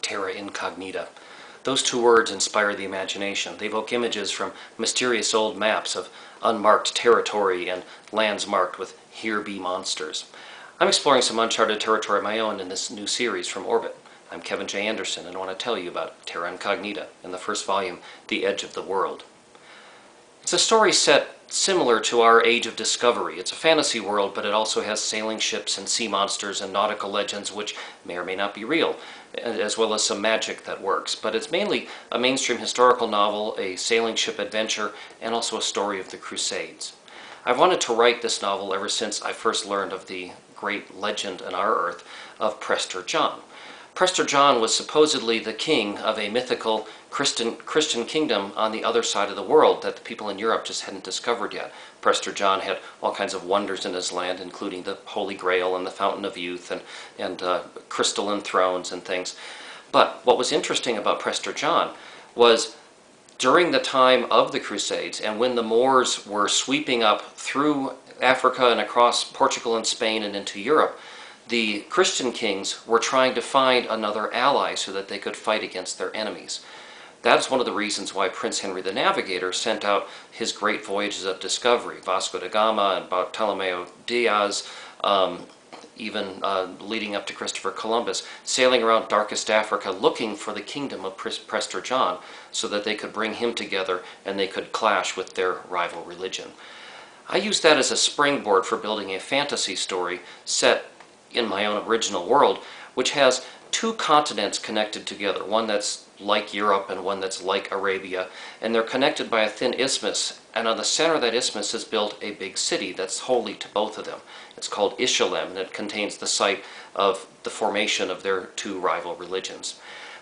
Terra Incognita. Those two words inspire the imagination. They evoke images from mysterious old maps of unmarked territory and lands marked with "Here be monsters." I'm exploring some uncharted territory of my own in this new series from Orbit. I'm Kevin J. Anderson and want to tell you about Terra Incognita in the first volume, The Edge of the World. It's a story set similar to our Age of Discovery. It's a fantasy world, but it also has sailing ships and sea monsters and nautical legends which may or may not be real, as well as some magic that works. But it's mainly a mainstream historical novel, a sailing ship adventure, and also a story of the Crusades. I've wanted to write this novel ever since I first learned of the great legend on our Earth of Prester John. Prester John was supposedly the king of a mythical Christian kingdom on the other side of the world that the people in Europe just hadn't discovered yet. Prester John had all kinds of wonders in his land, including the Holy Grail and the Fountain of Youth and crystalline thrones and things. But what was interesting about Prester John was during the time of the Crusades and when the Moors were sweeping up through Africa and across Portugal and Spain and into Europe, the Christian kings were trying to find another ally so that they could fight against their enemies. That's one of the reasons why Prince Henry the Navigator sent out his great voyages of discovery, Vasco da Gama and Bartolomeo Diaz, even leading up to Christopher Columbus, sailing around darkest Africa looking for the kingdom of Prester John so that they could bring him together and they could clash with their rival religion. I used that as a springboard for building a fantasy story set in my own original world, which has two continents connected together, one that's like Europe and one that's like Arabia, and they're connected by a thin isthmus, and on the center of that isthmus is built a big city that's holy to both of them. It's called Ishalem, and it contains the site of the formation of their two rival religions.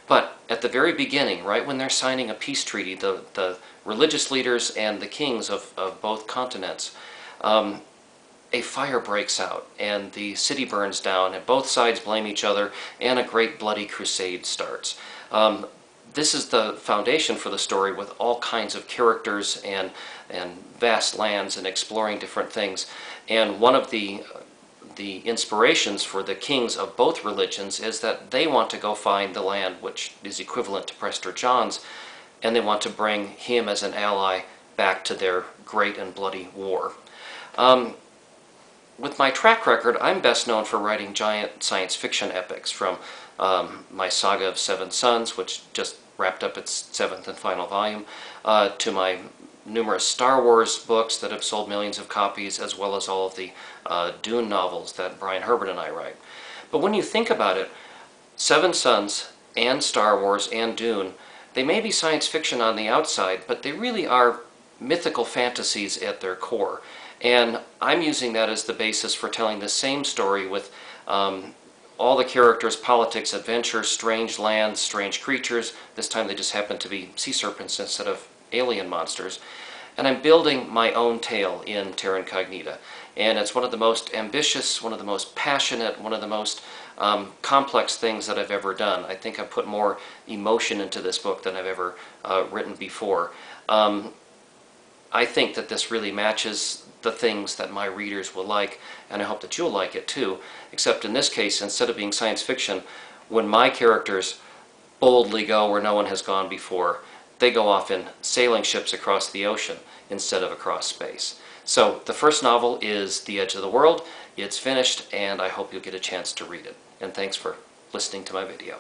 But at the very beginning, right when they're signing a peace treaty, the religious leaders and the kings of both continents, a fire breaks out and the city burns down and both sides blame each other and a great bloody crusade starts. This is the foundation for the story with all kinds of characters and vast lands and exploring different things. And one of the inspirations for the kings of both religions is that they want to go find the land which is equivalent to Prester John's, and they want to bring him as an ally back to their great and bloody war. With my track record, I'm best known for writing giant science fiction epics, from my saga of Seven Sons, which just wrapped up its seventh and final volume, to my numerous Star Wars books that have sold millions of copies, as well as all of the Dune novels that Brian Herbert and I write. But when you think about it, Seven Sons and Star Wars and Dune, they may be science fiction on the outside, but they really are mythical fantasies at their core. And I'm using that as the basis for telling the same story with all the characters, politics, adventure, strange lands, strange creatures. This time they just happen to be sea serpents instead of alien monsters. And I'm building my own tale in Terra Incognita. And it's one of the most ambitious, one of the most passionate, one of the most complex things that I've ever done. I think I've put more emotion into this book than I've ever written before. I think that this really matches the things that my readers will like, and I hope that you'll like it too, except in this case, instead of being science fiction, when my characters boldly go where no one has gone before, they go off in sailing ships across the ocean instead of across space. So the first novel is The Edge of the World. It's finished, and I hope you'll get a chance to read it. And thanks for listening to my video.